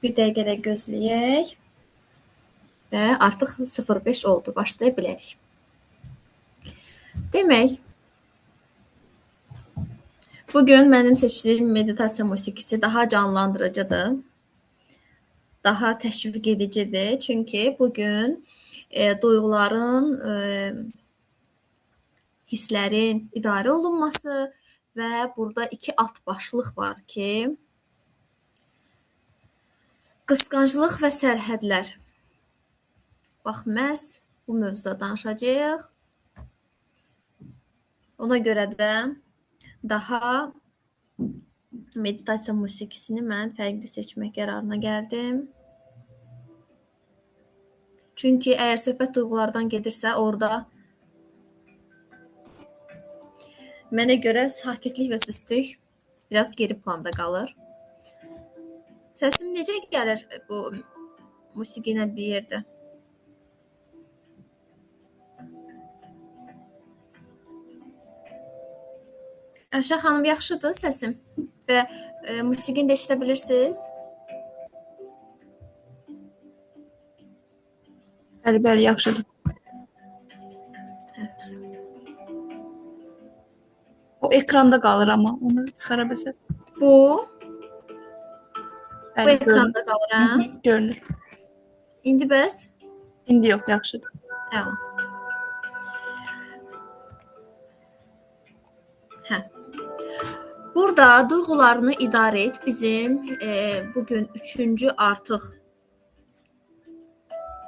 Bir dəqiqə də gözləyək və artıq 05 oldu. Başlaya bilərik. Demək, bugün mənim seçdiyim meditasiya musiqisi daha canlandırıcıdır, daha təşviq edicidir. Çünki bugün duyğuların, hisslərin idarə olunması və burada iki alt başlıq var ki, qısqanclıq və sərhədlər. Bax, məhz bu mövzuda danışacağıq. Ona görə də daha meditasiya musiqisini mən fərqli seçmək qərarına gəldim. Çünki əgər söhbət duyğulardan gedirsə, orada mənə görə sakitlik və süstlük biraz geri planda qalır. Səsim necə gəlir bu musiqi ilə bir yerdə? Ayşə xanım, yaxşıdır səsim və musiqini də eşidə bilirsiniz? Bəli, yaxşıdır. O ekranda qalır amma onu çıxara bilsəz. Bu Bəli, ekranda qalır, hə? Görünür. İndi bəs? İndi yox, yaxşıdır. Tamam. Hə. Burada duyğularını idarə et bizim bugün 3-cü artıq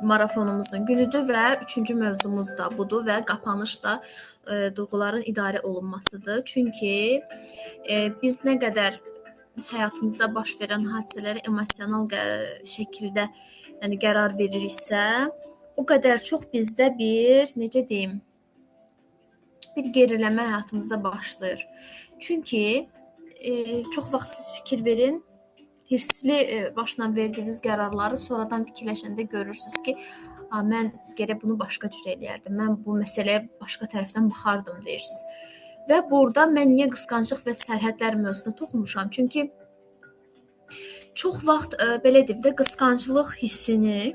marafonumuzun günüdür və 3-cü mövzumuz da budur və qapanış da duyğuların idarə olunmasıdır. Çünki biz nə qədər həyatımızda baş verən hadisələrə emosional şəkildə qərar veririksə, o qədər çox bizdə bir, necə deyim, bir geriləmə həyatımızda başlayır. Çünki çox vaxt siz fikir verin, hirsli başla verdiyiniz qərarları sonradan fikirləşəndə görürsünüz ki, mən gərək bunu başqa cür eləyərdim, mən bu məsələyə başqa tərəfdən baxardım deyirsiniz. Və burada mən niyə qısqanclıq və sərhədlər mövzusuna toxunmuşam? Çünki çox vaxt belə deyim də qısqanclıq hissini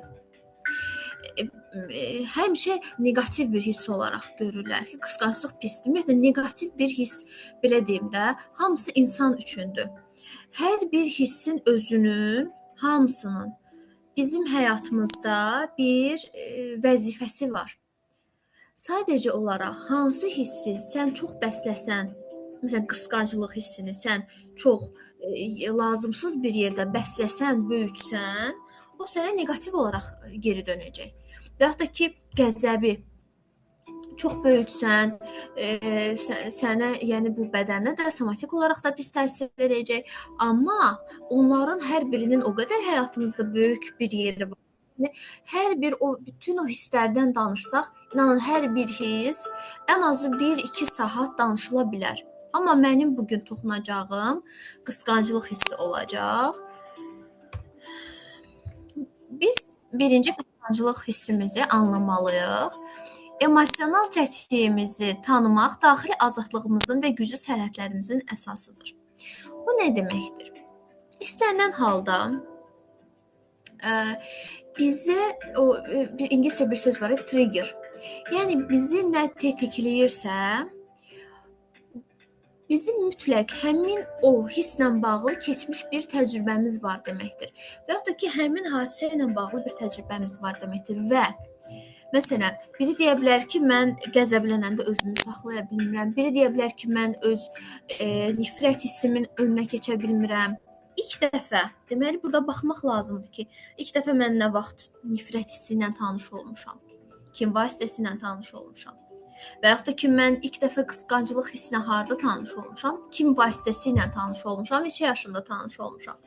həmişə neqativ bir hiss olaraq görürlər ki, qısqanclıq pisdir. Ümumiyyətlə neqativ bir hiss, belə deyim də, hamısı insan üçündür. Hər bir hissin özünün, hamısının bizim həyatımızda bir vəzifəsi var. Sadəcə olaraq hansı hissi sən çox bəsləsən, məsələn, qısqanclıq hissini sən çox lazımsız bir yerdə bəsləsən, böyütsən, o sənə neqativ olaraq geri dönəcək. Və yaxud da ki, qəzəbi çox böyütsən, sənə, yəni bu bədənə də somatik olaraq da pis təsir edəcək. Amma onların hər birinin o qədər həyatımızda böyük bir yeri var. Hər bir bütün o hisslərdən danışsaq, inanın hər bir hiss ən azı 1-2 saat danışıla bilər. Amma mənim bugün toxunacağım qısqanclıq hissi olacaq. Biz birinci qısqanclıq hissimizi anlamalıyıq. Emosional tətikliyimizi tanımaq daxili azadlığımızın və güclü sərhədlərimizin əsasıdır. Bu nə deməkdir? İstənilən halda bizə bir ingiliscə bir söz var, trigger. Yəni bizi nə tetikləyirsə, bizim mütləq həmin o hisslə bağlı keçmiş bir təcrübəmiz var deməkdir. Və yaxud da ki, həmin hadisə ilə bağlı bir təcrübəmiz var deməkdir və məsələn, biri deyə bilər ki, mən qəzəblənəndə özümü saxlaya bilmirəm. Biri deyə bilər ki, mən öz nifrət hissimin önünə keçə bilmirəm. İlk dəfə, deməli, burada baxmaq lazımdır ki, ilk dəfə mən nə vaxt nifrət hissi ilə tanış olmuşam, kim vasitəsilə tanış olmuşam. Və yaxud da ki, mən ilk dəfə qısqanclıq hissinə harda tanış olmuşam, kim vasitəsilə tanış olmuşam, neçə yaşımda tanış olmuşam.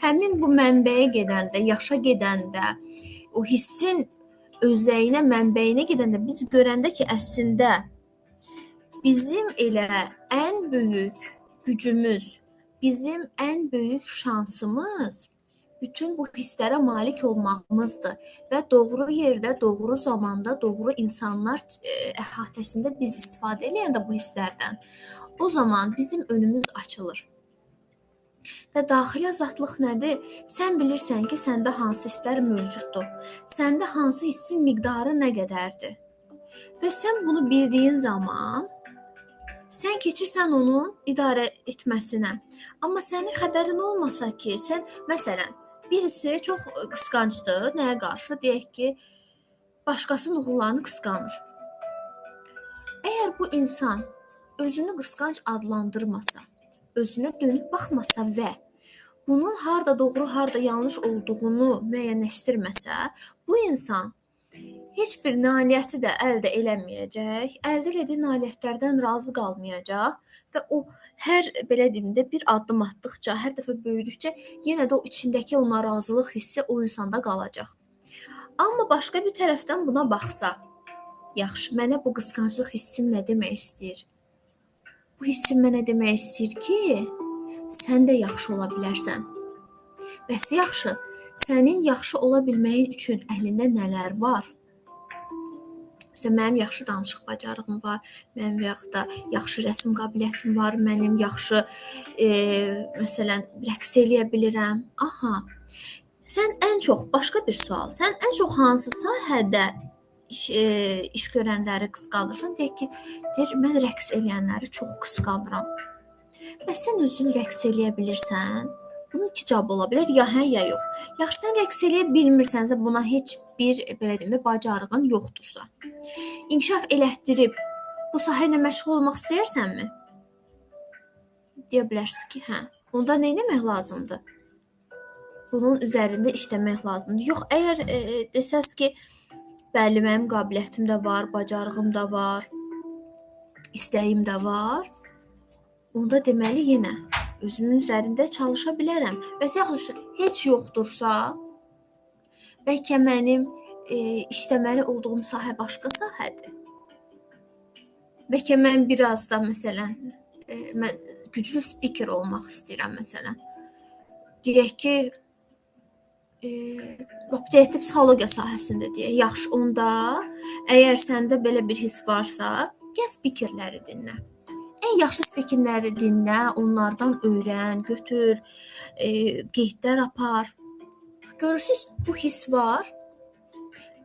Həmin bu mənbəyə gedəndə, yaşa gedəndə, o hissin özəyinə, mənbəyinə gedəndə biz görəndə ki, əslində bizim elə ən böyük gücümüz, bizim ən böyük şansımız bütün bu hisslərə malik olmağımızdır və doğru yerdə, doğru zamanda, doğru insanlar əhatəsində biz istifadə edəndə bu hisslərdən, o zaman bizim önümüz açılır. Və daxili azadlıq nədir? Sən bilirsən ki, səndə hansı hisslər mövcuddur. Səndə hansı hissin miqdarı nə qədərdir. Və sən bunu bildiyin zaman sən keçirsən onun idarə etməsinə. Amma sənin xəbərin olmasa ki, sən məsələn birisi çox qısqancdır, nəyə qarşı? Deyək ki, başqasının uğurlarını qısqanır. Əgər bu insan özünü qısqanc adlandırmasa, özünə dönüb baxmasa və bunun harda doğru, harda yanlış olduğunu müəyyənləşdirməsə, bu insan heç bir nailiyyəti də əldə eləməyəcək, əldə etdiyi nailiyyətlərdən razı qalmayacaq və o hər belə deyim də bir addım atdıqca, hər dəfə böyüdükcə yenə də o içindəki o narazılıq hissi o insanda qalacaq. Amma başqa bir tərəfdən buna baxsa, yaxşı, mənə bu qısqanclıq hissim nə demək istəyir? Bu hissim mənə demək istəyir ki, sən də yaxşı ola bilərsən. Bəs yaxşı, sənin yaxşı ola bilməyin üçün əlində nələr var? Məsələn, mənim yaxşı danışıq bacarığım var, mənim yaxud da yaxşı rəsm qabiliyyətim var, mənim yaxşı məsələn rəqs eləyə bilirəm. Aha. Sən ən çox başqa bir sual. Sən ən çox hansı sahədə iş görənləri qısqanırsan? Deyək ki, mən rəqs eləyənləri çox qısqanıram. Bəs sən özün rəqs eləyə bilirsən? Bunun iki cavabı ola bilər, ya hə, ya yox. Yaxşı, sən rəqs eləyə bilmirsənsə, buna heç bir belə deyim də bacarığın yoxdursa. İnkişaf elətdirib bu sahə ilə məşğul olmaq istəyirsənmi? Deyə bilərsən ki, hə. Onda nə etmək lazımdır? Bunun üzərində işləmək lazımdır. Yox, əgər desəz ki, bəli, mənim qabiliyyətim də var, bacarığım da var, istəyim də var, onda deməli yenə özümün üzərində çalışa bilərəm. Bəs yaxşı, heç yoxdursa, bəlkə mənim işləməli olduğum sahə başqa sahədir. Bəlkə mən biraz da məsələn, mən güclü spiker olmaq istəyirəm məsələn. Deyək ki, operativ psixologiya sahəsində deyək. Yaxşı, onda əgər səndə belə bir his varsa, gəl spikerləri dinlə. Ən yaxşı spikerləri dinlə, onlardan öyrən, götür, qeydlər apar. Görürsüz, bu hiss var.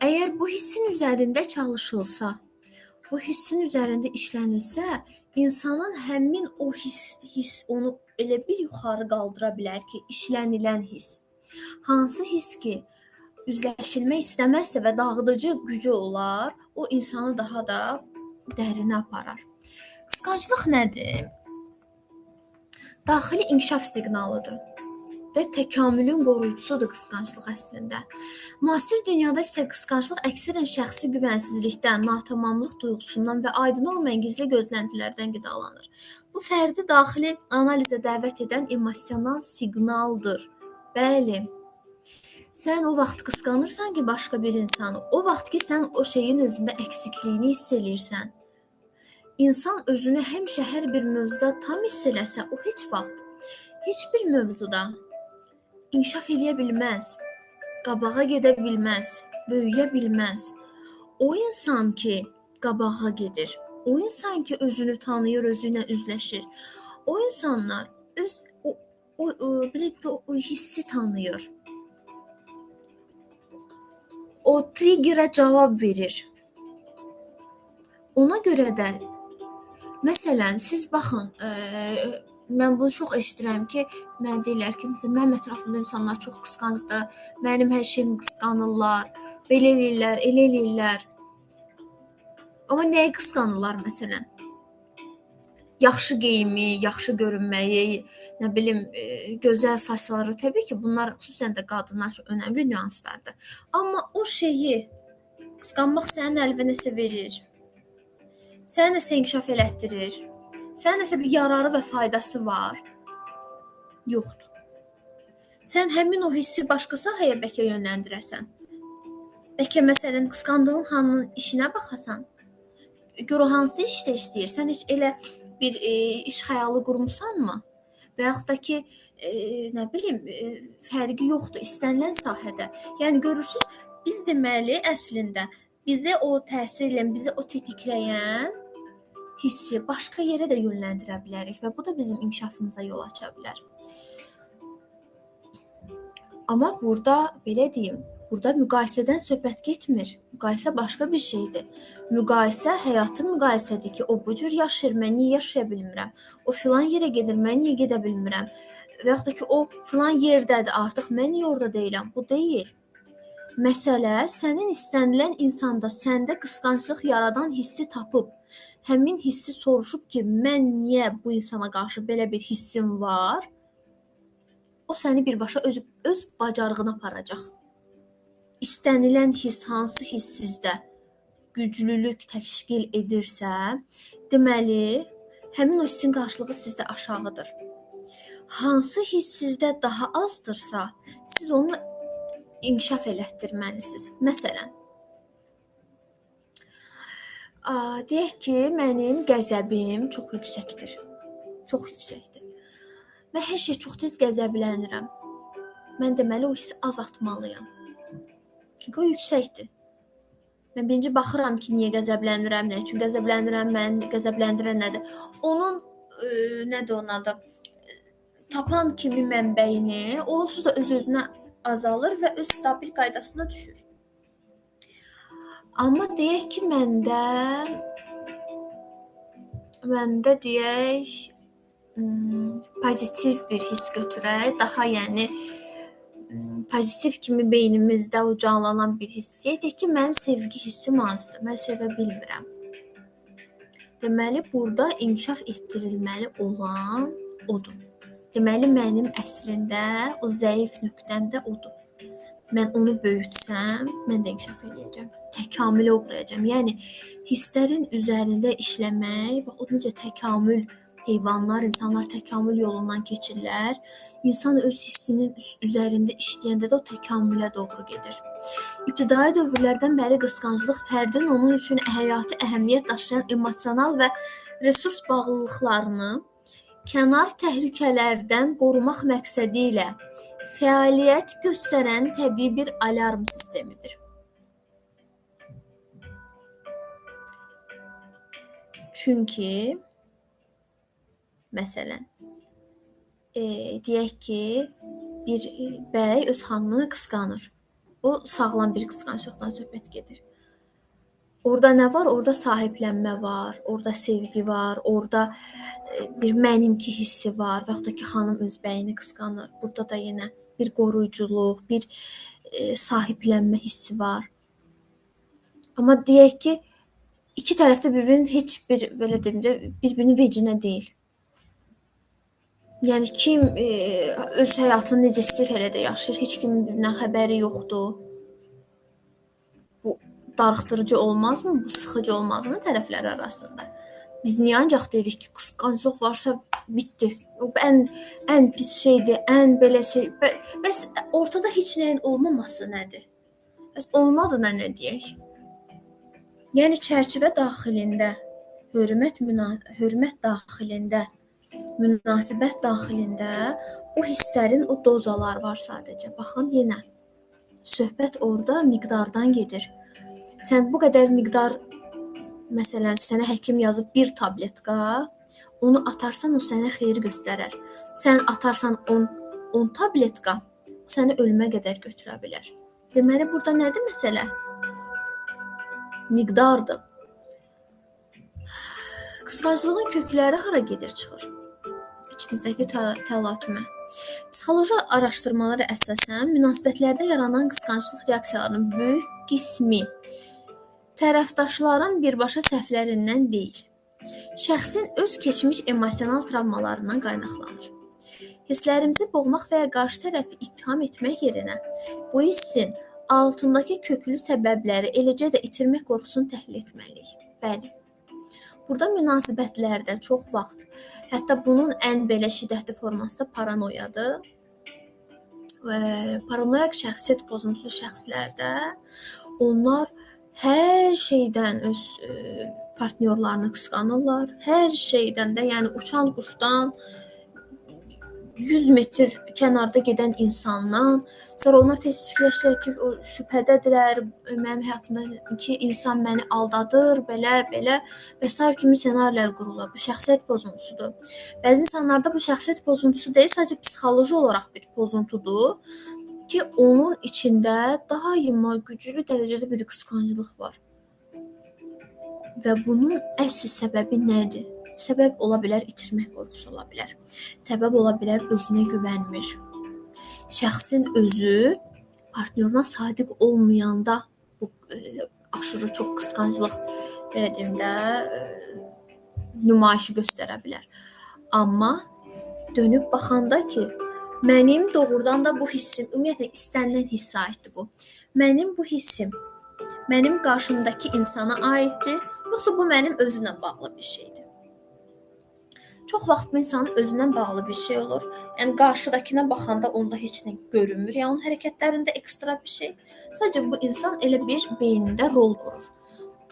Əgər bu hissin üzərində çalışılsa, bu hissin üzərində işlənilsə, insanın həmin o hiss onu elə bir yuxarı qaldıra bilər ki, işlənilən hiss. Hansı hiss ki, üzləşilmək istəməzsə və dağıdıcı gücü olar, o insanı daha da dərinə aparar. Qısqanclıq nədir? Daxili inkişaf siqnalıdır və təkamülün qoruyucusudur qısqanclıq əslində. Müasir dünyada isə qısqanclıq əksərən şəxsi güvənsizlikdən, natamamlıq duyğusundan və aydın olmayan gizli gözləntilərdən qidalanır. Bu fərdi daxili analizə dəvət edən emosional siqnaldır. Bəli, sən o vaxt qısqanırsan ki, başqa bir insanı, o vaxt ki, sən o şeyin özündə əksikliyini hiss eləyirsən. İnsan özünü həmişə hər bir mövzuda tam hiss eləsə, o heç vaxt, heç bir mövzuda inkişaf eləyə bilməz, qabağa gedə bilməz, böyüyə bilməz. O insan ki, qabağa gedir, o insan ki, özünü tanıyır, özü ilə üzləşir, o insanlar o hissi tanıyır. O triggerə cavab verir. Ona görə də, məsələn, siz baxın, mən bunu çox eşidirəm ki, mən deyirlər ki, məsələn, mənim ətrafımda insanlar çox qısqancdır, mənim hər şeyimi qısqanırlar, belə eləyirlər, elə eləyirlər. Amma nəyi qısqanırlar məsələn? Yaxşı geyimi, yaxşı görünməyi, nə bilim, gözəl saçları, təbii ki, bunlar xüsusən də qadınlar üçün önəmli nüanslardır. Amma o şeyi qısqanmaq sənin əlinə nəsə verir, səni nəsə inkişaf elətdirir, sənin nəsə bir yararı və faydası var, yoxdur. Sən həmin o hissi başqa sahəyə bəlkə yönləndirəsən. Bəlkə məsələn, qısqandığın xanımın işinə baxasan, gör o hansı işdə işləyir, sən heç elə bir iş xəyalı qurmusanmı? Və yaxud da ki, nə bilim, fərqi yoxdur istənilən sahədə. Yəni görürsüz, biz deməli əslində bizə o təsir edən, bizi o tetikləyən hissi başqa yerə də yönləndirə bilərik və bu da bizim inkişafımıza yol aça bilər. Amma burada belə deyim, burada müqayisədən söhbət getmir. Müqayisə başqa bir şeydir. Müqayisə həyatın müqayisədir ki, o bu cür yaşayır, mən niyə yaşaya bilmirəm? O filan yerə gedir, mən niyə gedə bilmirəm? Və yaxud da ki, o filan yerdədir, artıq mən niyə orada deyiləm? Bu deyil. Məsələ sənin istənilən insanda səndə qısqanclıq yaradan hissi tapıb, həmin hissi soruşub ki, mən niyə bu insana qarşı belə bir hissim var? O səni birbaşa öz bacarığına aparacaq. İstənilən hiss hansı hiss sizdə güclülük təşkil edirsə, deməli, həmin o hissin qarşılığı sizdə aşağıdır. Hansı hiss sizdə daha azdırsa, siz onu inkişaf elətdirməlisiniz. Məsələn, deyək ki, mənim qəzəbim çox yüksəkdir. Çox yüksəkdir. Mən hər şey çox tez qəzəblənirəm. Mən deməli o hissi azaltmalıyam. Çünki o yüksəkdir. Mən birinci baxıram ki, niyə qəzəblənirəm, nə üçün qəzəblənirəm, məni qəzəbləndirən nədir? Onun nədir onun adı? Tapan kimi mənbəyini, onsuz da öz-özünə azalır və öz stabil qaydasına düşür. Amma deyək ki, məndə deyək pozitiv bir hiss götürək, daha yəni pozitiv kimi beynimizdə o canlanan bir hiss. Deyək ki, mənim sevgi hissim azdır, mən sevə bilmirəm. Deməli, burada inkişaf etdirilməli olan odur. Deməli, mənim əslində o zəif nöqtəm də odur. Mən onu böyütsəm, mən də inkişaf eləyəcəm. Təkamülə uğrayacam. Yəni, hisslərin üzərində işləmək, bax, o necə təkamül, heyvanlar, insanlar təkamül yolundan keçirlər. İnsan öz hissinin üzərində işləyəndə də o təkamülə doğru gedir. İbtidai dövrlərdən bəri qısqanclıq fərdin onun üçün həyati əhəmiyyət daşıyan emosional və resurs bağlılıqlarını kənar təhlükələrdən qorumaq məqsədi ilə fəaliyyət göstərən təbii bir alarm sistemidir. Çünki, məsələn, deyək ki, bir bəy öz xanımını qısqanır. O sağlam bir qısqanclıqdan söhbət gedir. Orada nə var? Orada sahiblənmə var, orada sevgi var, orada bir mənimki hissi var və yaxud da ki, xanım öz bəyini qısqanır. Burada da yenə bir qoruyuculuq, bir sahiblənmə hissi var. Amma deyək ki, iki tərəfdə bir-birinin heç bir, belə deyim də, bir-birinin vecinə deyil. Yəni, kim öz həyatını necə istəyir elə də yaşayır, heç kimin bir-birindən xəbəri yoxdur. Bu darıxdırıcı olmazmı? Bu sıxıcı olmazmı tərəflər arasında? Biz niyə ancaq deyirik ki, qısqanclıq varsa bitdi. O ən pis şeydir, ən belə şey. Bəs ortada heç nəyin olmaması nədir? Bəs onun adına nə deyək? Yəni çərçivə daxilində, hörmət daxilində, münasibət daxilində o hisslərin o dozalar var sadəcə. Baxın yenə söhbət orada miqdardan gedir. Sən bu qədər miqdar, məsələn, sənə həkim yazıb bir tabletka, onu atarsan, o sənə xeyir göstərər. Sən atarsan 10 tabletka, o səni ölümə qədər götürə bilər. Deməli, burada nədir məsələ? Miqdardır. Qısqanclığın kökləri hara gedir, çıxır? İçimizdəki təlatümə. Psixoloji araşdırmalara əsasən, münasibətlərdə yaranan qısqanclıq reaksiyalarının böyük qismi tərəfdaşların birbaşa səhvlərindən deyil, şəxsin öz keçmiş emosional travmalarından qaynaqlanır. Hisslərimizi boğmaq və ya qarşı tərəfi ittiham etmək yerinə bu hissin altındakı köklü səbəbləri, eləcə də itirmək qorxusunu təhlil etməliyik. Bəli. Burada münasibətlərdə çox vaxt, hətta bunun ən belə şiddətli forması da paranoyadır. Paranoyak şəxsiyyət pozuntuslu şəxslərdə onlar hər şeydən öz partnyorlarını qısqanırlar. Hər şeydən də, yəni uçan quşdan 100 metr kənarda gedən insandan, sonra onlar tez fikirləşirlər ki, o şübhədədirlər, mənim həyatımdakı insan məni aldadır, belə və sair kimi ssenarilər qururlar. Bu şəxsiyyət pozuntusudur. Bəzi insanlarda bu şəxsiyyət pozuntusu deyil, sadəcə psixoloji olaraq bir pozuntudur ki, onun içində daima güclü dərəcədə bir qısqanclıq var. Və bunun əsl səbəbi nədir? Səbəb ola bilər itirmək qorxusu ola bilər. Səbəb ola bilər özünə güvənmir. Şəxsin özü partnyoruna sadiq olmayanda bu aşırı çox qısqanclıq belə deyim də nümayişi göstərə bilər. Amma dönüb baxanda ki, mənim doğrudan da bu hissim, ümumiyyətlə istənilən hissə aiddir bu. Mənim bu hissim mənim qarşımdakı insana aiddir, yoxsa bu mənim özümlə bağlı bir şeydir. Çox vaxt bu insanın özündən bağlı bir şey olur. Yəni qarşıdakına baxanda onda heç nə görünmür. Yəni onun hərəkətlərində ekstra bir şey. Sadəcə bu insan elə bir beynində rol qurur.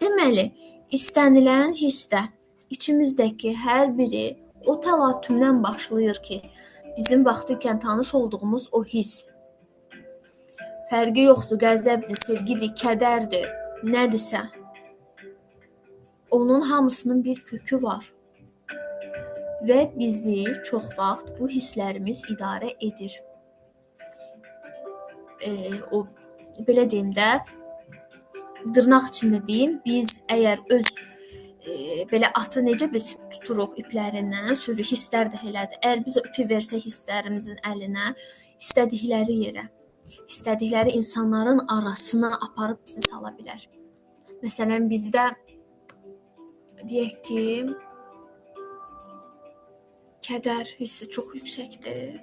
Deməli, istənilən hissdə içimizdəki hər biri o təlatümdən başlayır ki, bizim vaxtıkən tanış olduğumuz o hiss. Fərqi yoxdur, qəzəbdir, sevgidir, kədərdir, nədirsə. Onun hamısının bir kökü var. Və bizi çox vaxt bu hisslərimiz idarə edir. Belə deyim də, dırnaq içində deyim, biz əgər öz belə atı necə biz tuturuq iplərindən, sürü hisslər də elədir. Əgər biz o ipi versək hisslərimizin əlinə, istədikləri yerə, istədikləri insanların arasına aparıb bizi sala bilər. Məsələn, bizdə deyək ki, kədər hissi çox yüksəkdir.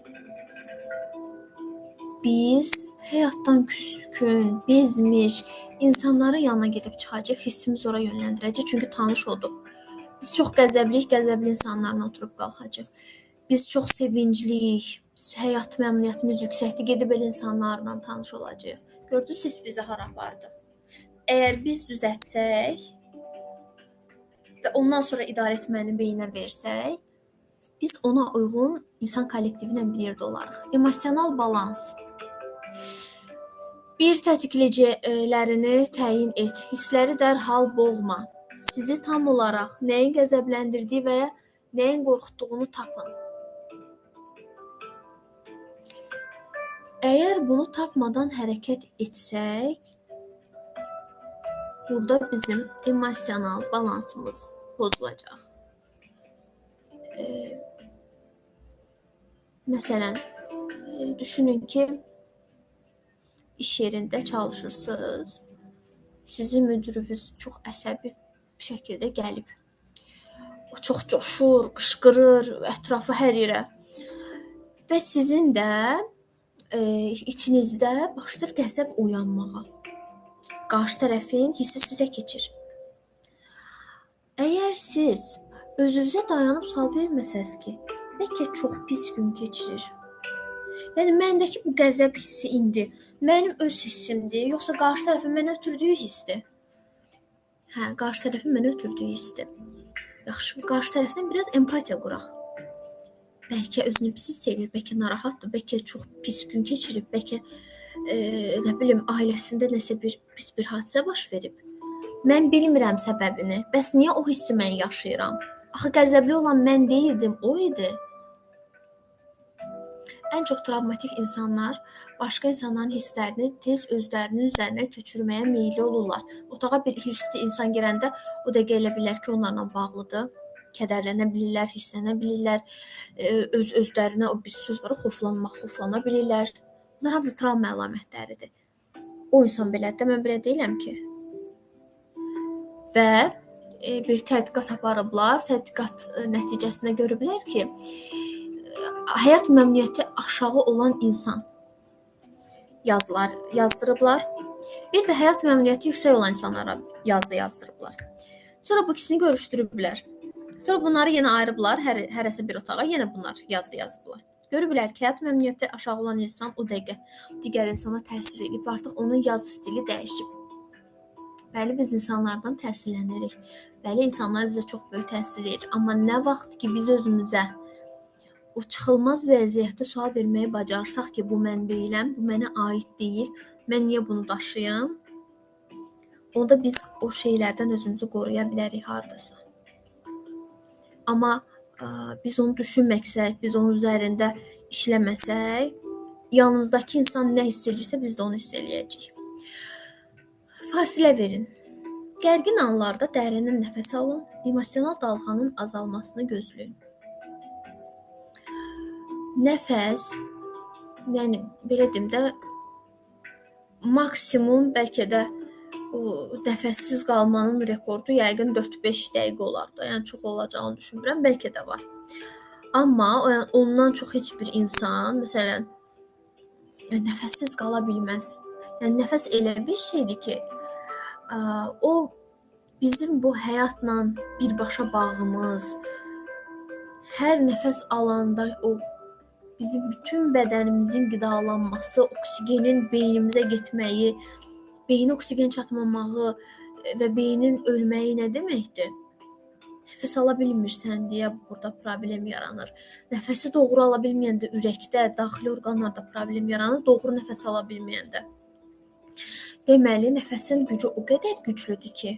Biz həyatdan küskün, bezmiş insanların yanına gedib çıxacaq, hissimiz ora yönləndirəcək, çünki tanış olduq. Biz çox qəzəbliyik, qəzəbli insanlarla oturub qalxacaq. Biz çox sevincliyik, həyat məmnuniyyətimiz yüksəkdir, gedib elə insanlarla tanış olacaq. Gördünüz, hiss bizi hara apardı. Əgər biz düzəltsək və ondan sonra idarə etməni beyinə versək, biz ona uyğun insan kollektivi ilə bir yerdə olarıq. Emosional balans. Bir tətikləcilərini təyin et. Hissləri dərhal boğma. Sizi tam olaraq nəyin qəzəbləndirdiyi və ya nəyin qorxutduğunu tapın. Əgər bunu tapmadan hərəkət etsək, burada bizim emosional balansımız pozulacaq. Məsələn, düşünün ki, iş yerində çalışırsınız. Sizin müdürünüz çox əsəbi bir şəkildə gəlib. O çox coşur, qışqırır, ətrafı hər yerə. Və sizin də içinizdə başlayır qəzəb oyanmağa. Qarşı tərəfin hissi sizə keçir. Əgər siz özünüzə dayanıb sual verməsəz ki, bəlkə çox pis gün keçirir. Yəni, məndəki bu qəzəb hissi indi mənim öz hissimdir, yoxsa qarşı tərəfin mənə ötürdüyü hissdir? Hə, qarşı tərəfin mənə ötürdüyü hissdir. Yaxşı, qarşı tərəfdən biraz empatiya quraq. Bəlkə özünü pis hiss edir, bəlkə narahatdır, bəlkə çox pis gün keçirib, bəlkə ailəsində nəsə pis bir hadisə baş verib. Mən bilmirəm səbəbini. Bəs niyə o hissi mən yaşayıram? Axı qəzəbli olan mən deyildim, o idi. Ən çox travmatik insanlar başqa insanların hisslərini tez özlərinin üzərinə köçürməyə meyilli olurlar. Otağa bir hirsli insan girəndə o dəqiqə elə bilər ki, onlarla bağlıdır. Kədərlənə bilirlər, hisslənə bilirlər. Özlərinə o bir söz var, xoflana bilirlər. Bunlar hamısı travma əlamətləridir. O insan belədir, mən belə deyiləm ki. Və bir tədqiqat aparıblar. Tədqiqat nəticəsində görüblər ki, həyat məmnuniyyəti aşağı olan insan yazılar yazdırıblar. Bir də həyat məmnuniyyəti yüksək olan insanlara yazı yazdırıblar. Sonra bu ikisini görüşdürüblər. Sonra bunları yenə ayırıblar, hərəsi bir otağa, yenə bunlar yazı yazıblar. Görüblər ki, həyat məmnuniyyəti aşağı olan insan o dəqiqə digər insana təsir edib, artıq onun yazı stili dəyişib. Bəli, biz insanlardan təsirlənirik. Bəli, insanlar bizə çox böyük təsir edir. Amma nə vaxt ki, biz özümüzə o çıxılmaz vəziyyətdə sual verməyi bacarsaq ki, bu mən deyiləm, bu mənə aid deyil, mən niyə bunu daşıyım? Onda biz o şeylərdən özümüzü qoruya bilərik hardasa. Amma biz onu düşünməksək, biz onun üzərində işləməsək, yanımızdakı insan nə hiss edirsə, biz də onu hiss eləyəcəyik. Fasilə verin. Gərgin anlarda dərindən nəfəs alın, emosional dalğanın azalmasını gözləyin. Nəfəs, yəni belə deyim də, maksimum bəlkə də o nəfəssiz qalmanın rekordu yəqin 4-5 dəqiqə olar da. Yəni çox olacağını düşünmürəm, bəlkə də var. Amma ondan çox heç bir insan, məsələn, nəfəssiz qala bilməz. Yəni nəfəs elə bir şeydir ki, o bizim bu həyatla birbaşa bağımız, hər nəfəs alanda o bizim bütün bədənimizin qidalanması, oksigenin beynimizə getməyi, beyinə oksigen çatmamağı və beynin ölməyi nə deməkdir? Nəfəs ala bilmirsən deyə burada problem yaranır. Nəfəsi doğru ala bilməyəndə ürəkdə, daxili orqanlarda problem yaranır, doğru nəfəs ala bilməyəndə. Deməli, nəfəsin gücü o qədər güclüdür ki,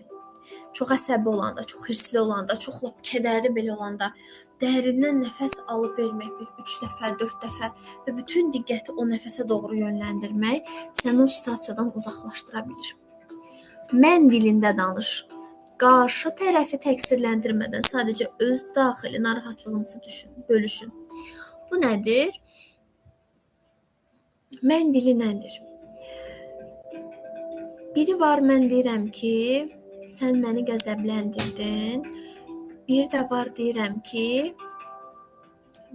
çox əsəbi olanda, çox hirsli olanda, çox lap kədərli belə olanda dərindən nəfəs alıb vermək, bir 3 dəfə, 4 dəfə və bütün diqqəti o nəfəsə doğru yönləndirmək səni o situasiyadan uzaqlaşdıra bilir. Mən dilində danış. Qarşı tərəfi təqsirləndirmədən sadəcə öz daxili narahatlığınızı bölüşün. Bu nədir? Mən dili nədir? Biri var, mən deyirəm ki, sən məni qəzəbləndirdin. Bir də var, deyirəm ki,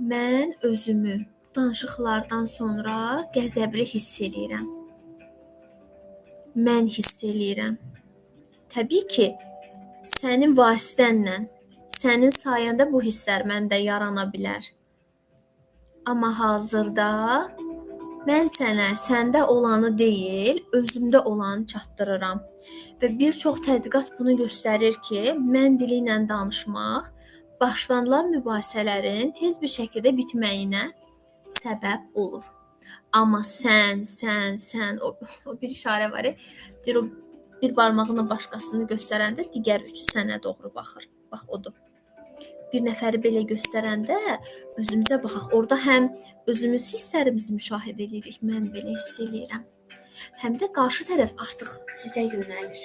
mən özümü danışıqlardan sonra qəzəbli hiss eləyirəm. Mən hiss eləyirəm. Təbii ki, sənin vasitənlə, sənin sayəndə bu hisslər məndə yarana bilər. Amma hazırda mən sənə səndə olanı deyil, özümdə olanı çatdırıram. Və bir çox tədqiqat bunu göstərir ki, mən dili ilə danışmaq başlanılan mübahisələrin tez bir şəkildə bitməyinə səbəb olur. Amma sən, o bir işarə var, deyir, o bir barmağına başqasını göstərəndə digər üçü sənə doğru baxır. Bax, odur. Bir nəfəri belə göstərəndə özümüzə baxaq. Orada həm özümüz hisslərimizi müşahidə edirik, mən belə hiss eləyirəm. Həm də qarşı tərəf artıq sizə yönəlir.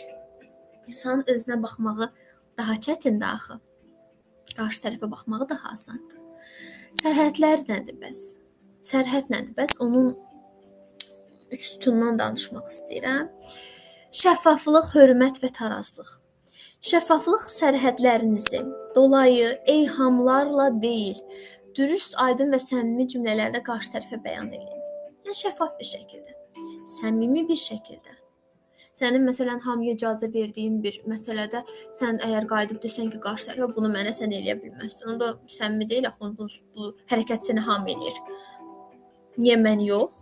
İnsanın özünə baxmağı daha çətindir axı. Qarşı tərəfə baxmağı daha asandır. Sərhədlər nədir bəs? Sərhəd nədir bəs? Onun 3 sütundan danışmaq istəyirəm. Şəffaflıq, hörmət və tarazlıq. Şəffaflıq sərhədlərinizi dolayı, eyhamlarla deyil, dürüst, aydın və səmimi cümlələrlə qarşı tərəfə bəyan edin. Yəni şəffaf bir şəkildə, səmimi bir şəkildə. Sənin məsələn hamıya icazə verdiyin bir məsələdə sən əgər qayıdıb desən ki, qarşı tərəfə bunu mənə sən eləyə bilməzsən. Onda səmimi deyil, axı bu hərəkət səni hamı eləyir. Niyə mən yox?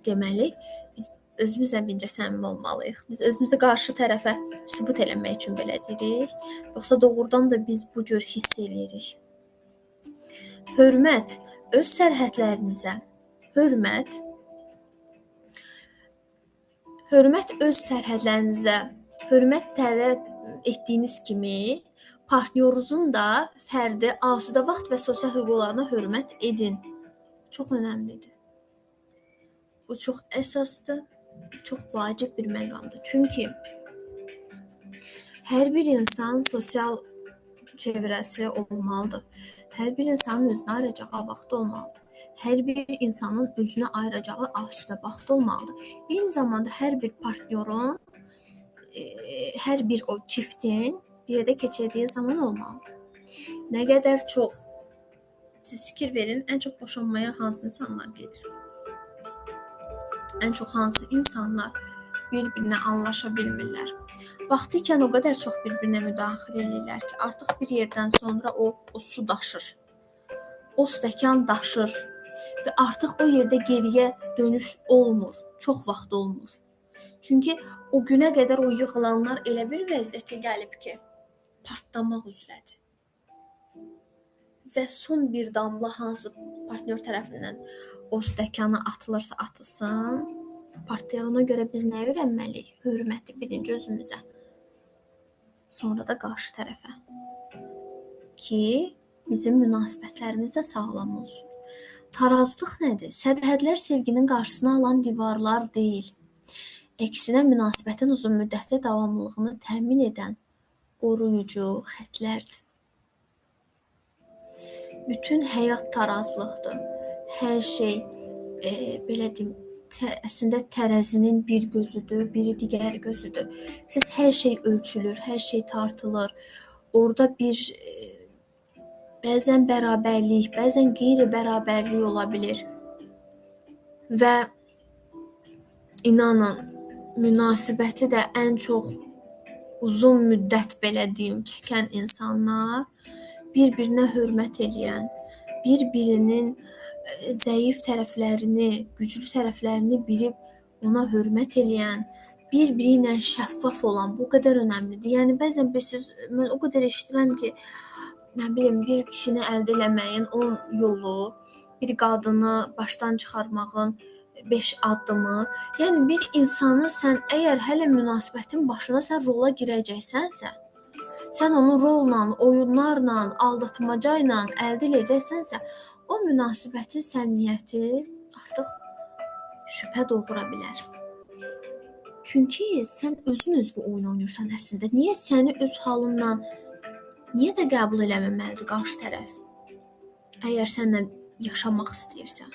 Deməli, biz özümüzlə bincə səmimi olmalıyıq. Biz özümüzü qarşı tərəfə sübut eləmək üçün belə deyirik. Yoxsa doğrudan da biz bu cür hiss eləyirik. Hörmət, öz sərhədlərinizə. Hörmət öz sərhədlərinizə hörmət tərəf etdiyiniz kimi partnyorunuzun da fərdi, asudə vaxt və sosial hüquqlarına hörmət edin. Çox önəmlidir. Bu çox əsasdır, çox vacib bir məqamdır. Çünki hər bir insan sosial çevrəsi olmalıdır. Hər bir insanın özünə ayıracağı vaxt olmalıdır. Hər bir insanın özünə ayıracağı asudə vaxt olmalıdır. Eyni zamanda hər bir partnyorun, hər bir o çiftin bir yerdə keçirdiyi zaman olmalıdır. Nə qədər çox, siz fikir verin, ən çox boşanmaya hansı insanlar gedir? Ən çox hansı insanlar bir-birinə anlaşa bilmirlər? Vaxtı ikən o qədər çox bir-birinə müdaxilə edirlər ki, artıq bir yerdən sonra o su daşır. O stəkan daşır və artıq o yerdə geriyə dönüş olmur. Çox vaxt olmur. Çünki o günə qədər o yığılanlar elə bir vəziyyətə gəlib ki, partlamaq üzrədir. Və son bir damla hansı partnyor tərəfindən o stəkana atılırsa atılsın, partlayar. Ona görə biz nə öyrənməliyik? Hörməti birinci özümüzə, sonra da qarşı tərəfə. Ki, bizim münasibətlərimiz də sağlam olsun. Tarazlıq nədir? Sərhədlər sevginin qarşısını alan divarlar deyil. Əksinə münasibətin uzunmüddətli davamlılığını təmin edən qoruyucu xətlərdir. Bütün həyat tarazlıqdır. Hər şey belə deyim, əslində tərəzinin bir gözüdür, biri digər gözüdür. Siz hər şey ölçülür, hər şey tartılır. Orada bir bəzən bərabərlik, bəzən qeyri-bərabərlik ola bilir. Və inanın, münasibəti də ən çox uzun müddət belə deyim çəkən insanlar bir-birinə hörmət eləyən, bir-birinin zəif tərəflərini, güclü tərəflərini bilib ona hörmət eləyən, bir-biri ilə şəffaf olan bu qədər önəmlidir. Yəni bəzən siz mən o qədər eşidirəm ki, nə bilim, bir kişini əldə eləməyin 10 yolu, bir qadını başdan çıxarmağın 5 addımı. Yəni bir insanı sən əgər hələ münasibətin başına sən rola girəcəksənsə, sən onu rolla, oyunlarla, aldatmaca ilə əldə edəcəksənsə, o münasibətin səmimiyyəti artıq şübhə doğura bilər. Çünki sən özün özünə oyun oynayırsan əslində. Niyə səni öz halınla niyə də qəbul eləməməlidir qarşı tərəf? Əgər sənlə yaşamaq istəyirsən.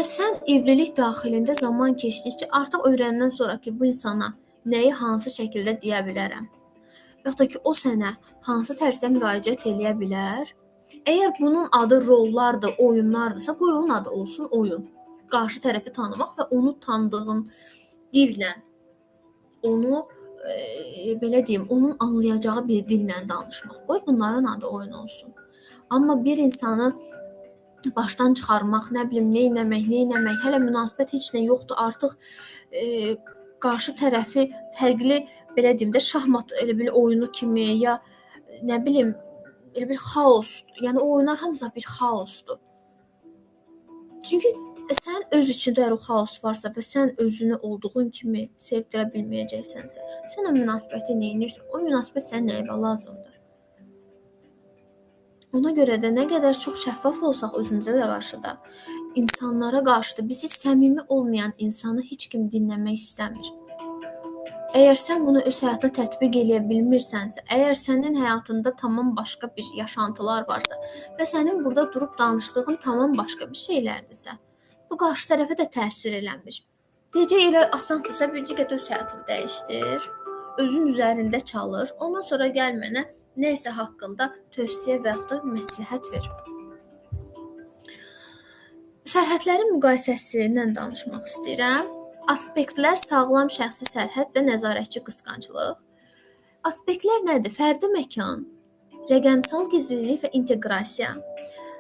Sən evlilik daxilində zaman keçdikcə artıq öyrəndən sonra ki, bu insana nəyi hansı şəkildə deyə bilərəm. Yaxud da ki, o sənə hansı tərzdə müraciət eləyə bilər. Əgər bunun adı rollardır, oyunlardırsa, qoy onun adı olsun oyun. Qarşı tərəfi tanımaq və onu tanıdığın dillə, onu belə deyim, onun anlayacağı bir dillə danışmaq. Qoy bunların adı oyun olsun. Amma bir insanı başdan çıxarmaq, nə bilim, neynəmək, hələ münasibət heç nə yoxdur, artıq qarşı tərəfi fərqli, belə deyim də, şahmat elə bir oyunu kimi ya nə bilim, elə bir xaos, yəni o oyunlar hamısı bir xaosdur. Çünki sən öz içində o xaos varsa və sən özünü olduğun kimi sevdirə bilməyəcəksənsə, sən o münasibəti nə edirsən? O münasibət sənə nəyə lazımdır? Ona görə də nə qədər çox şəffaf olsaq özümüzə də qarşı da, insanlara qarşı da bizi səmimi olmayan insanı heç kim dinləmək istəmir. Əgər sən bunu öz həyatına tətbiq edə bilmirsənsə, əgər sənin həyatında tamam başqa bir yaşantılar varsa və sənin burada durub danışdığın tamam başqa bir şeylərdirsə, bu qarşı tərəfə də təsir eləmir. Deyəcək elə asandırsa, bircə qəd öz həyatını dəyişdir, özün üzərində çalış, ondan sonra gəl mənə nəysə haqqında tövsiyə və yaxud da məsləhət ver. Sərhədlərin müqayisəsindən danışmaq istəyirəm. Aspektlər sağlam şəxsi sərhəd və nəzarətçi qısqanclıq. Aspektlər nədir? Fərdi məkan, rəqəmsal gizlilik və inteqrasiya.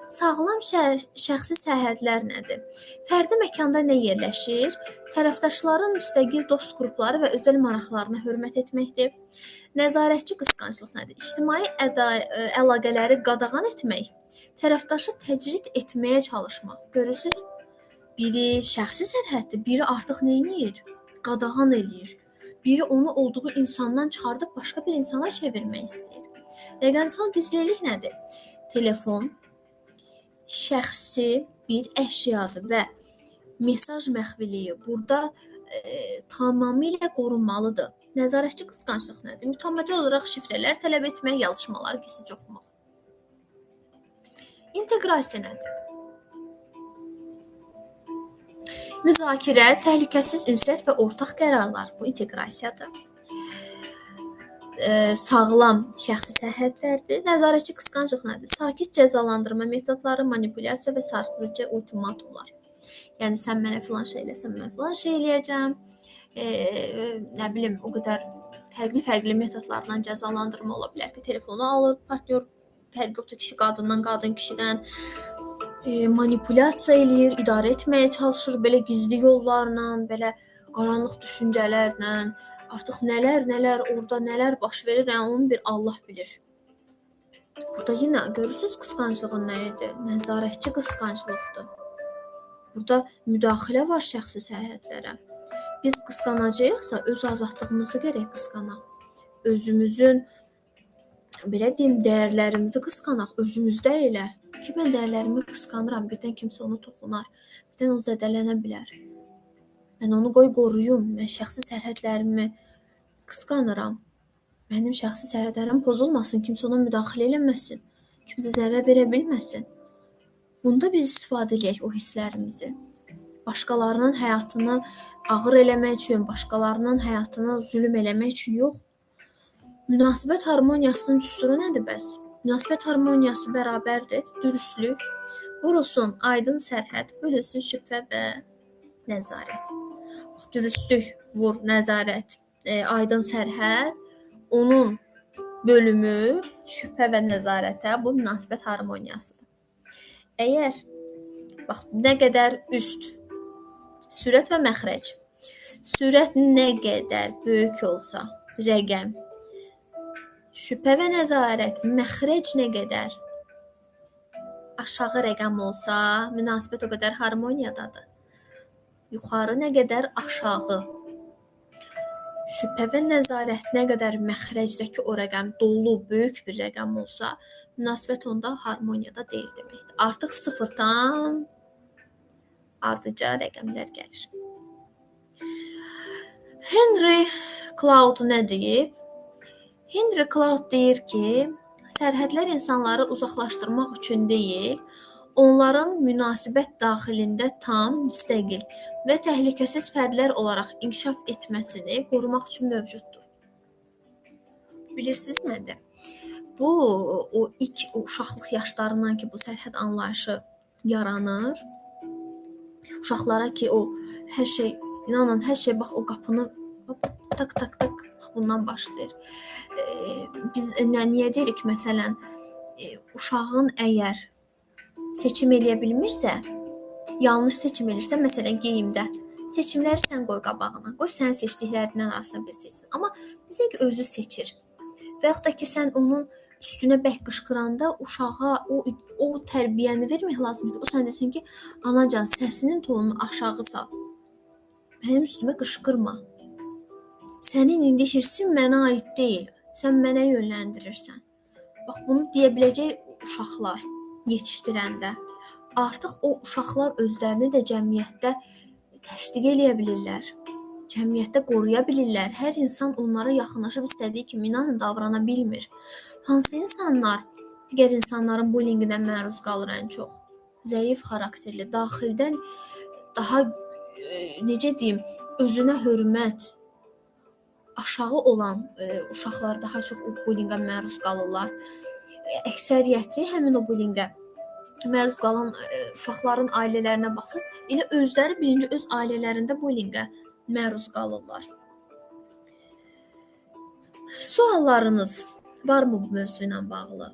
Sağlam şəxsi sərhədlər nədir? Fərdi məkanda nə yerləşir? Tərəfdaşların müstəqil dost qrupları və özəl maraqlarına hörmət etməkdir. Nəzarətçi qısqanclıq nədir? İctimai əlaqələri qadağan etmək, tərəfdaşı təcrid etməyə çalışmaq. Görürsüz? Biri şəxsi sərhəddir, biri artıq nə edir? Qadağan eləyir. Biri onu olduğu insandan çıxardıb başqa bir insana çevirmək istəyir. Rəqəmsal gizlilik nədir? Telefon şəxsi bir əşyadır və mesaj məxfiliyi burada tamamilə qorunmalıdır. Nəzarətçi qısqanclıq nədir? Mütəmadi olaraq şifrələr tələb etmək, yazışmaları gizlicə oxumaq. İnteqrasiya nədir? Müzakirə, təhlükəsiz ünsiyyət və ortaq qərarlar. Bu inteqrasiyadır. Sağlam şəxsi sərhədlərdir. Nəzarətçi qısqanclıq nədir? Sakit cəzalandırma metodları, manipulyasiya və sarsıdıcı ultimatumlar. Yəni sən mənə filan şey eləsən, mən filan şey eləyəcəm. Nə bilim, o qədər fərqli metodlarla cəzalandırma ola bilər ki, telefonu alır, partnyor fərqi yoxdur, kişi qadından, qadın kişidən manipulyasiya eləyir, idarə etməyə çalışır, belə gizli yollarla, belə qaranlıq düşüncələrlə, artıq nələr orada nələr baş verir, yəni onu bir Allah bilir. Burada yenə görürsüz qısqanclığın nə idi? Nəzarətçi qısqanclıqdır. Burada müdaxilə var şəxsi sərhədlərə. Biz qısqanacağıqsa öz azadlığımızı gərək qısqanaq. Özümüzün belə deyim dəyərlərimizi qısqanaq, özümüzdə elə. Ki mən dəyərlərimi qısqanıram, birdən kimsə onu toxunar, birdən o zədələnə bilər. Mən onu qoruyum, mən şəxsi sərhədlərimi qısqanıram. Mənim şəxsi sərhədlərim pozulmasın, kimsə ona müdaxilə eləməsin, kimsə zərər verə bilməsin. Bunda biz istifadə edək o hisslərimizi. Başqalarının həyatını ağır eləmək üçün, başqalarının həyatına zülm eləmək üçün yox. Münasibət harmoniyasının düsturu nədir bəs? Münasibət harmoniyası bərabərdir, dürüstlük, vurulsun aydın sərhəd, bölünsün şübhə və nəzarət. Dürüstlük, vur, nəzarət, aydın sərhəd, onun bölümü şübhə və nəzarətə, bu münasibət harmoniyasıdır. Əgər bax nə qədər üst sürət və məxrəc. Sürət nə qədər böyük olsa, rəqəm. Şübhə və nəzarət, məxrəc nə qədər aşağı rəqəm olsa, münasibət o qədər harmoniyadadır. Yuxarı nə qədər aşağı. Şübhə və nəzarət nə qədər məxrəcdəki o rəqəm dolu, böyük bir rəqəm olsa, münasibət onda harmoniyada deyil deməkdir. Artıq sıfırdan ardıca rəqəmlər gəlir. Henry Cloud nə deyib? Henry Cloud deyir ki, sərhədlər insanları uzaqlaşdırmaq üçün deyil, onların münasibət daxilində tam, müstəqil və təhlükəsiz fərdlər olaraq inkişaf etməsini qorumaq üçün mövcuddur. Bilirsiniz nədir? Bu, o ilk uşaqlıq yaşlarından ki, bu sərhəd anlayışı yaranır. Uşaqlara ki, o hər şey, inanın, hər şey bax o qapını tak tak tak bundan başlayır. Biz niyə deyirik məsələn, uşağın əgər seçim eləyə bilmirsə, yanlış seçim edirsə, məsələn geyimdə, seçimləri sən qoy qabağına, qoy sənin seçdiklərindən arasına bir seçsin. Amma bizə ki özü seçir. Və yaxud da ki sən onun üstünə bək qışqıranda uşağa o tərbiyəni vermək lazımdır ki, o sən desin ki, anacan səsinin tonunu aşağı sal. Mənim üstümə qışqırma. Sənin indi hissin mənə aid deyil. Sən mənə yönləndirirsən. Bax, bunu deyə biləcək uşaqlar yetişdirəndə artıq o uşaqlar özlərini də cəmiyyətdə təsdiq eləyə bilirlər. Cəmiyyətdə qoruya bilirlər. Hər insan onlara yaxınlaşıb istədiyi kimi inanın davrana bilmir. Hansı insanlar digər insanların bullyinginə məruz qalır ən çox? Zəif xarakterli, daxildən daha necə deyim, özünə hörmət aşağı olan uşaqlar daha çox o bullyinqə məruz qalırlar. Əksəriyyəti həmin o bullyinqə məruz qalan uşaqların ailələrinə baxsız, elə özləri birinci öz ailələrində bullyinqə məruz qalırlar. Suallarınız varmı bu mövzu ilə bağlı?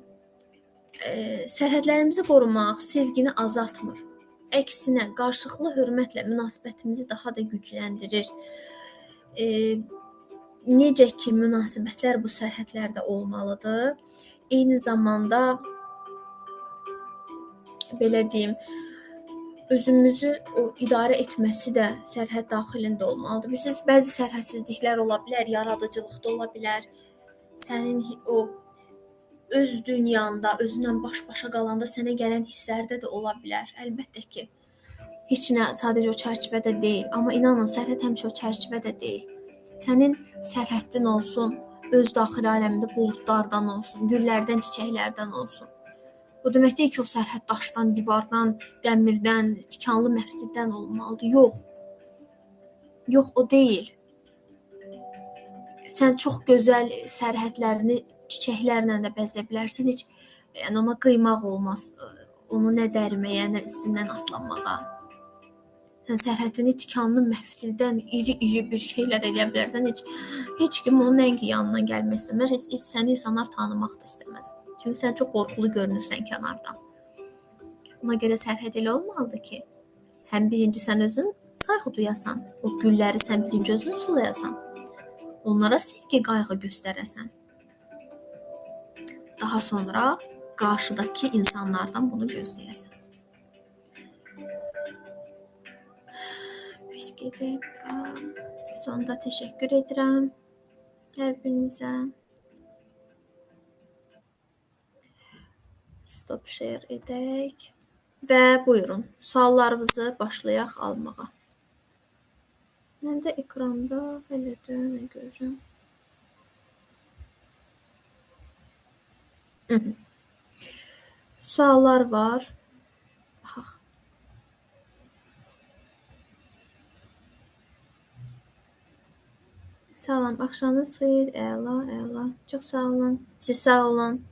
Sərhədlərimizi qorumaq sevgini azaltmır. Əksinə, qarşılıqlı hörmətlə münasibətimizi daha da gücləndirir. Necə ki, münasibətlər bu sərhədlərdə olmalıdır. Eyni zamanda belə deyim, özümüzü o idarə etməsi də sərhəd daxilində olmalıdır. Bilirsiniz, bəzi sərhədsizliklər ola bilər, yaradıcılıqda ola bilər. Sənin o öz dünyanda, özünlə baş-başa qalanda sənə gələn hisslərdə də ola bilər. Əlbəttə ki, heç nə sadəcə o çərçivədə deyil. Amma inanın, sərhəd həmişə o çərçivədə deyil. Sənin sərhəddin olsun, öz daxili aləmində buludlardan olsun, güllərdən, çiçəklərdən olsun. O demək deyil ki, o sərhəd daşdan, divardan, dəmirdən, tikanlı məftildən olmalıdır. Yox. Yox, o deyil. Sən çox gözəl sərhədlərini çiçəklərlə də bəzə bilərsən. Heç yəni ona qıymaq olmaz. Onu nə dəriməyə, nə üstündən atlanmağa. Sən sərhədini tikanlı məftildən iri-iri bir şeylər eləyə bilərsən. Heç kim onun nəinki yanına gəlmək istəmir. Heç səni insanlar tanımaq da istəməz. Çünki sən çox qorxulu görünürsən kənardan. Ona görə sərhəd elə olmalıdır ki, həm birinci sən özün sayğı duyasan, o gülləri sən birinci özün sulayasan, onlara sevgi, qayğı göstərəsən. Daha sonra qarşıdakı insanlardan bunu gözləyəsən. Biz gedib, sonda təşəkkür edirəm hər birinizə. Stop share edək. Və buyurun, suallarınızı başlayaq almağa. Mən də ekranda belə də nə görürəm. Suallar var. Baxaq. Sağ olun, axşamınız xeyir, əla. Çox sağ olun. Siz sağ olun.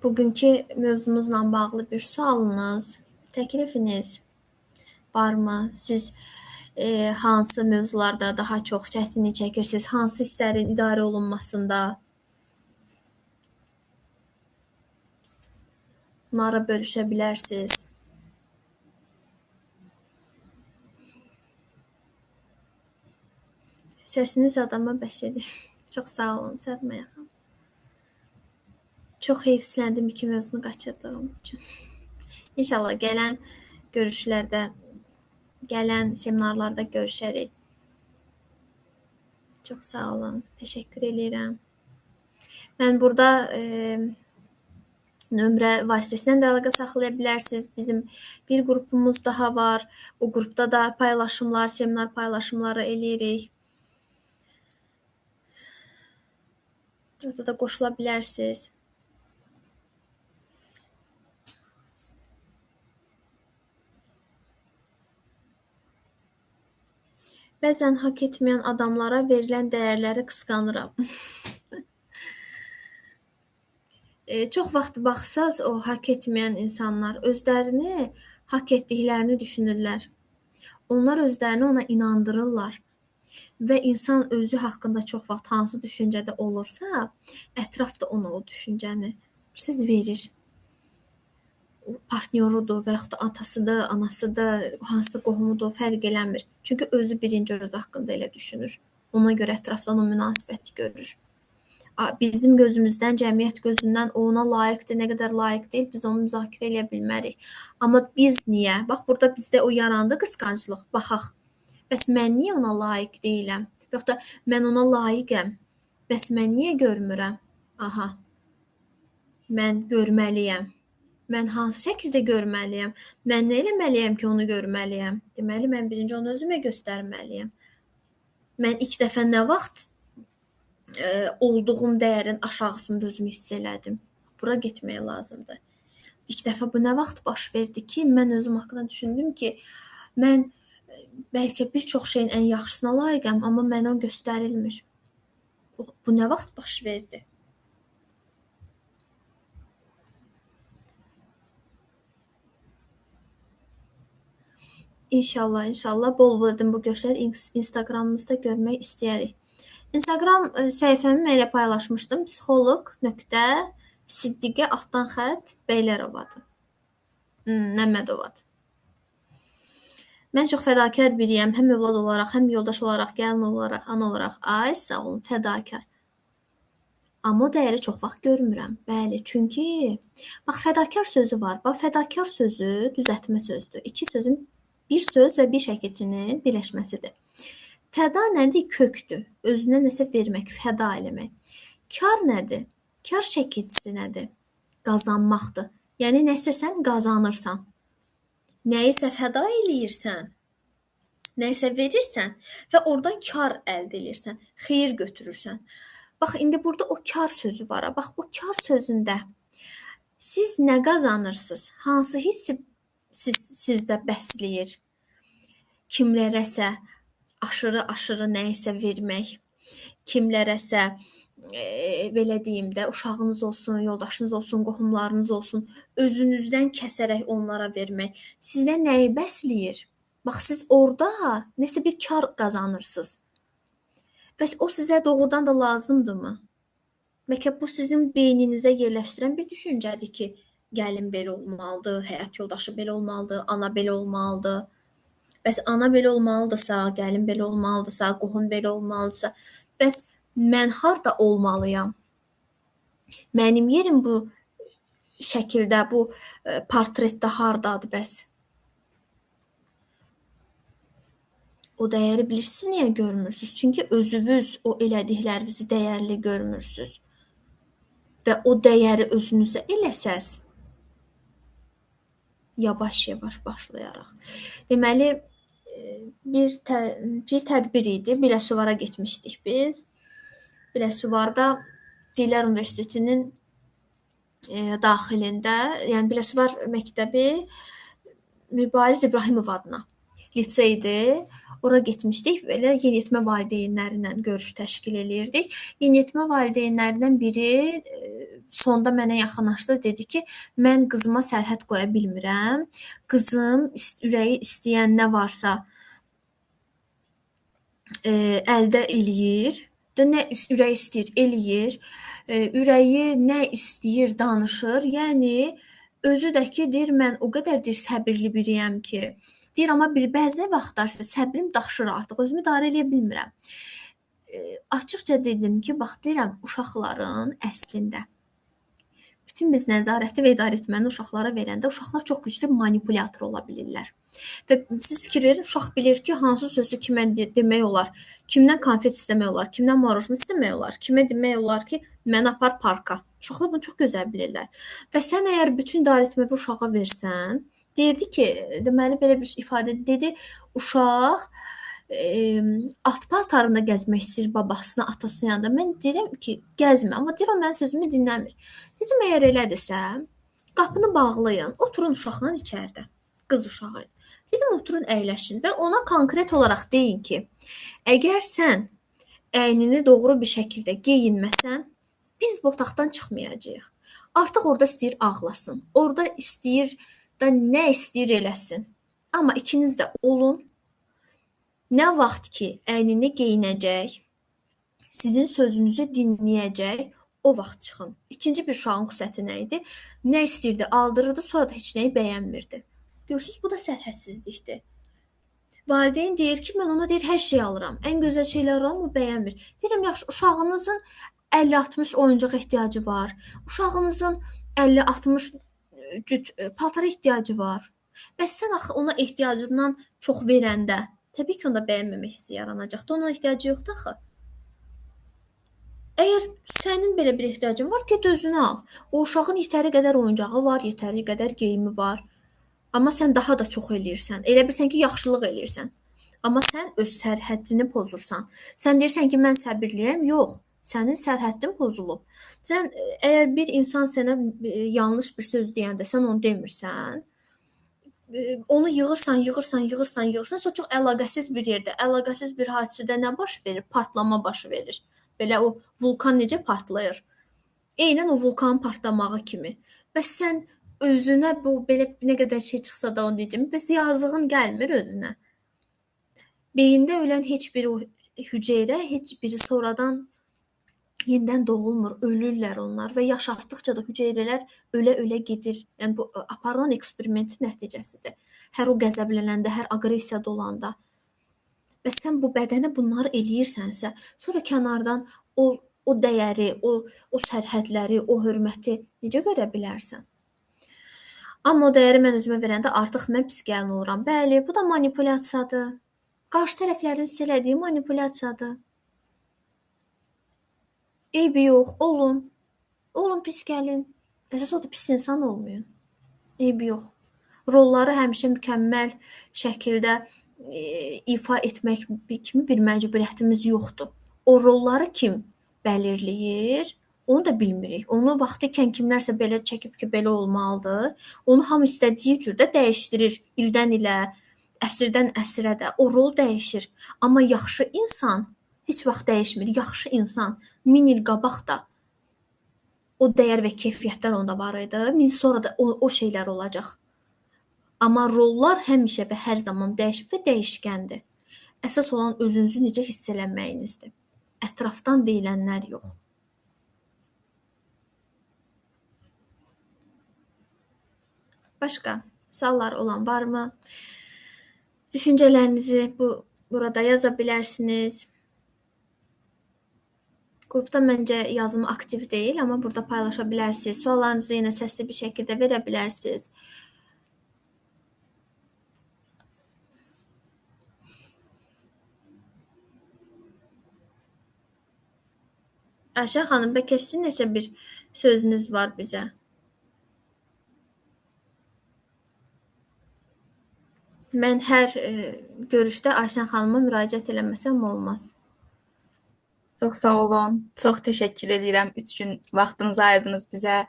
Bugünkü mövzumuzla bağlı bir sualınız, təklifiniz varmı? Siz hansı mövzularda daha çox çətinlik çəkirsiniz? Hansı hisslərin idarə olunmasında? Bunları bölüşə bilərsiniz. Səsiniz adama bəs edir. Çox sağ olun, Səlmə yaxın. Çox heyfsləndim iki mövzunu qaçırdığım üçün. İnşallah gələn görüşlərdə, gələn seminarlarda görüşərik. Çox sağ olun, təşəkkür edirəm. Mən burada nömrə vasitəsilə də əlaqə saxlaya bilərsiniz. Bizim bir qrupumuz daha var. O qrupda da paylaşımlar, seminar paylaşımları eləyirik. Orada da qoşula bilərsiniz. Bəzən hak etməyən adamlara verilən dəyərləri qısqanıram. Çox vaxt baxsaz, o hak etməyən insanlar özlərini hak etdiklərini düşünürlər. Onlar özlərini ona inandırırlar. Və insan özü haqqında çox vaxt hansı düşüncədə olursa, ətraf da ona o düşüncəni siz verir. Partnyorudur və yaxud da atasıdır, anasıdır, hansısa qohumudur, fərq eləmir. Çünki özü birinci öz haqqında elə düşünür. Ona görə ətrafdan o münasibəti görür. Bizim gözümüzdən, cəmiyyət gözündən o ona layiqdir, nə qədər layiq deyil, biz onu müzakirə eləyə bilmərik. Amma biz niyə? Bax, burada bizdə o yarandı qısqanclıq. Baxaq, bəs mən niyə ona layiq deyiləm? Yoxsa mən ona layiqəm, bəs mən niyə görmürəm? Aha, mən görməliyəm. Mən hansı şəkildə görməliyəm? Mən nə eləməliyəm ki, onu görməliyəm? Deməli, mən birinci onu özümə göstərməliyəm. Mən ilk dəfə nə vaxt olduğum dəyərin aşağısında özümü hiss elədim? Bura getmək lazımdır. İlk dəfə bu nə vaxt baş verdi ki, mən özüm haqqında düşündüm ki, mən bəlkə bir çox şeyin ən yaxşısına layiqəm, amma mənə o göstərilmir. Bu nə vaxt baş verdi? İnşallah bol-bol bu görüşləri Instagramımızda görmək istəyirik. Instagram səhifəmi elə paylaşmışdım. psixoloq.siddiqə_Beylərovadır. Nəmmədovadır. Mən çox fədakar biriyəm. Həm övlad olaraq, həm yoldaş olaraq, gəlin olaraq, ana olaraq. Ay, sağ olun, fədakar. Amma o dəyəri çox vaxt görmürəm. Bəli, çünki bax, fədakar sözü var. Bax, fədakar sözü düzəltmə sözdür. İki sözün bir söz və bir şəkilçinin birləşməsidir. Fəda nədir? Kökdür. Özünə nəsə vermək, fəda eləmək. Kar nədir? Kar şəkilçisi nədir? Qazanmaqdır. Yəni, nəsə sən qazanırsan. Nəyisə fəda eləyirsən, nəyisə verirsən və oradan kar əldə edirsən, xeyir götürürsən. Bax, indi burada o kar sözü var. Bax, o kar sözündə siz nə qazanırsınız? Hansı hissi sizdə bəsləyir? Kimlərəsə aşırı nəyisə vermək, kimlərəsə belə deyim də, uşağınız olsun, yoldaşınız olsun, qohumlarınız olsun, özünüzdən kəsərək onlara vermək. Sizdə nəyi bəsləyir? Bax, siz orada nəsə bir kar qazanırsınız. Bəs o sizə doğrudan da lazımdırmı? Bəlkə bu sizin beyninizə yerləşdirən bir düşüncədir ki, gəlin belə olmalıdır, həyat yoldaşı belə olmalıdır, ana belə olmalıdır. Bəs ana belə olmalıdırsa, gəlin belə olmalıdırsa, qohum belə olmalıdırsa, bəs mən harda olmalıyam? Mənim yerim bu şəkildə, bu portretdə hardadır bəs? O dəyəri bilirsiniz niyə görmürsünüz? Çünki özünüz o elədiklərinizi dəyərli görmürsünüz. və o dəyəri özünüzə eləsəz, yavaş-yavaş başlayaraq. Deməli, bir tədbir idi. Biləsuvara getmişdik biz. Biləsuvarda Dillər Universitetinin daxilində, yəni Biləsuvar məktəbi Mübariz İbrahimov adına liseydir. Ora getmişdik. Belə yeniyetmə valideynlərindən görüş təşkil eləyirdik. Yeniyetmə valideynlərindən biri sonda mənə yaxınlaşdı, dedi ki, mən qızıma sərhəd qoya bilmirəm. Qızım ürəyi istəyən nə varsa əldə eləyir. Nə ürəyi istəyir, eləyir. Ürəyi nə istəyir, danışır. Yəni özü də ki, deyir, mən o qədər deyir, səbirli biriyəm ki, deyir, amma bəzi vaxtlar səbrim daşır artıq, özümü idarə edə bilmirəm. Açıqca dedim ki, bax, deyirəm, uşaqların əslində bütün biz nəzarəti və idarəetməni uşaqlara verəndə uşaqlar çox güclü manipulyator ola bilirlər. Və siz fikir verin, uşaq bilir ki, hansı sözü kimə demək olar, kimdən konfet istəmək olar, kimdən marojna istəmək olar, kimə demək olar ki, məni apar parka. Uşaqlar bunu çox gözəl bilirlər. Və sən əgər bütün idarəetməvi uşağa versən, deyirdi ki, deməli belə bir ifadə dedi, uşaq at paltarında gəzmək istəyir babasına, atasının yanında. Mən deyirəm ki, gəzmə, amma deyir o mənim sözümü dinləmir. Dedim, əgər elədirsə, qapını bağlayın, oturun uşaqla içəridə. Qız uşağı. Dedim, oturun, əyləşin və ona konkret olaraq deyin ki, əgər sən əynini doğru bir şəkildə geyinməsən, biz bu otaqdan çıxmayacağıq. Artıq orada istəyir ağlasın. Orada istəyir da nə istəyir eləsin. Amma ikiniz də olun. Nə vaxt ki, əynini geyinəcək, sizin sözünüzü dinləyəcək, o vaxt çıxın. İkinci bir uşağın xüsusiyyəti nə idi? Nə istəyirdi, aldırırdı, sonra da heç nəyi bəyənmirdi. Görürsünüz, bu da sərhədsizlikdir. Valideyn deyir ki, mən ona deyir, hər şey alıram, ən gözəl şeylər alıram, o bəyənmir. Deyirəm, yaxşı, uşağınızın 50-60 oyuncaq ehtiyacı var. Uşağınızın 50-60 cüt paltara ehtiyacı var. Və sən axı ona ehtiyacından çox verəndə, təbii ki, onda bəyənməmək hissi yaranacaqdır. Ona ehtiyacı yoxdur axı. Əgər sənin belə bir ehtiyacın var, get özünə al. O uşağın yetəri qədər oyuncağı var, yetəri qədər geyimi var. Amma sən daha da çox eləyirsən. Elə bilirsən ki, yaxşılıq eləyirsən. Amma sən öz sərhəddini pozursan. Sən deyirsən ki, mən səbirliyəm. Yox, sənin sərhəddin pozulub. Sən əgər bir insan sənə yanlış bir söz deyəndə sən onu demirsən, onu yığırsan, sonra çox əlaqəsiz bir yerdə, əlaqəsiz bir hadisədə nə baş verir? Partlama baş verir. Belə o vulkan necə partlayır? Eynən o vulkanın partlamağı kimi. Bəs sən özünə bu belə nə qədər şey çıxsa da onu deyəcəm. Bəs yazığın gəlmir özünə. Beyində ölən heç bir o hüceyrə, heç biri sonradan yenidən doğulmur, ölürlər onlar və yaş artdıqca da hüceyrələr ölə-ölə gedir. Yəni bu aparılan eksperimentin nəticəsidir. Hər o qəzəblənəndə, hər aqressiyada olanda. Və sən bu bədənə bunları eləyirsənsə, sonra kənardan o dəyəri, o sərhədləri, o hörməti necə görə bilərsən? Amma o dəyəri mən özümə verəndə artıq mən pis gəlin oluram. Bəli, bu da manipulyasiyadır. Qarşı tərəflərin sizə elədiyi manipulyasiyadır. Eybi yox, olun. Olun pis gəlin. Əsas odur, pis insan olmayın. Eybi yox. Rolları həmişə mükəmməl şəkildə ifa etmək kimi bir məcburiyyətimiz yoxdur. O rolları kim bəlirləyir, onu da bilmirik. Onu vaxtı ikən kimlərsə belə çəkib ki, belə olmalıdır. Onu hamı istədiyi cürdə dəyişdirir. İldən ilə, əsrdən əsrə də o rol dəyişir. Amma yaxşı insan heç vaxt dəyişmir. Yaxşı insan 1000 il qabaq da o dəyər və keyfiyyətlər onda var idi. Sonra da o şeylər olacaq. Amma rollar həmişə və hər zaman dəyişib və dəyişkəndir. Əsas olan özünüzü necə hiss eləməyinizdir. Ətrafdan deyilənlər yox. Başqa suallar olan varmı? Düşüncələrinizi burada yaza bilərsiniz. Qrupda məncə yazım aktiv deyil, amma burada paylaşa bilərsiniz. Suallarınızı yenə səsli bir şəkildə verə bilərsiniz. Ayşə xanım, bəlkə sizin nəsə bir sözünüz var bizə? Mən hər görüşdə Ayşən xanıma müraciət eləməsəm olmaz. Çox sağ olun. Çox təşəkkür edirəm. 3 gün vaxtınızı ayırdınız bizə.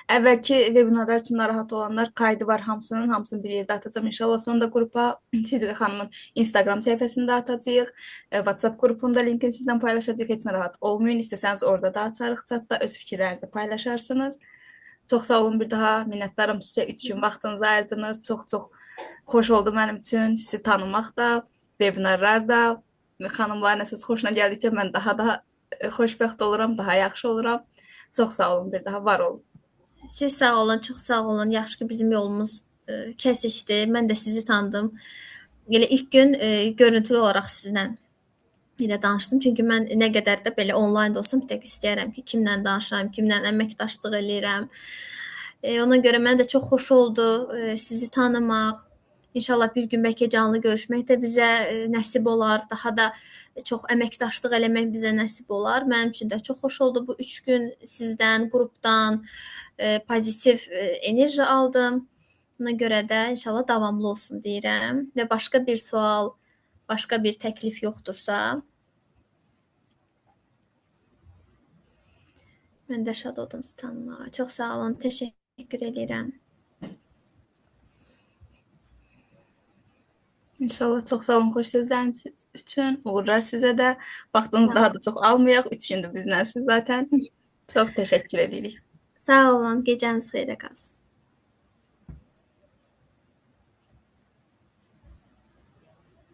Əvvəlki vebinarlar üçün narahat olanlar kaydı var hamısını bir yerdə atacağam inşallah. Sonra da qrupa Sidqə xanımın Instagram səhifəsində atacağıq. WhatsApp qrupunda linkini sizlə paylaşacağıq. Heç narahat olmayın. İstəsəniz orada da açarıq chatda öz fikirlərinizi paylaşarsınız. Çox sağ olun bir daha. Minnətdaram sizə 3 gün vaxtınızı ayırdınız. Çox xoş oldu mənim üçün sizi tanımaq da, vebinarlar da. Xanımların əsas xoşuna gəldikcə mən daha xoşbəxt oluram, daha yaxşı oluram. Çox sağ olun bir daha, var olun. Siz sağ olun, çox sağ olun. Yaxşı ki, bizim yolumuz kəsişdi. Mən də sizi tanıdım. Elə ilk gün görüntülü olaraq sizlə elə danışdım. Çünki mən nə qədər də belə onlayn da olsam bir tək istəyərəm ki, kimlə danışam, kimlə əməkdaşlıq eləyirəm. Ona görə mənə də çox xoş oldu sizi tanımaq. İnşallah bir gün bəlkə canlı görüşmək də bizə nəsib olar. Daha da çox əməkdaşlıq eləmək bizə nəsib olar. Mənim üçün də çox xoş oldu bu 3 gün sizdən, qrupdan pozitiv enerji aldım. Ona görə də inşallah davamlı olsun deyirəm. Və başqa bir sual, başqa bir təklif yoxdursa, mən də şad oldum sizi tanımağa. Çox sağ olun, təşəkkür edirəm. İnşallah çox sağ olun xoş sözləriniz üçün. Uğurlar sizə də. Vaxtınızı daha da çox almayaq. 3 gündür bizləsiniz zaten. Çox təşəkkür edirik. Sağ olun, gecəniz xeyrə qalsın.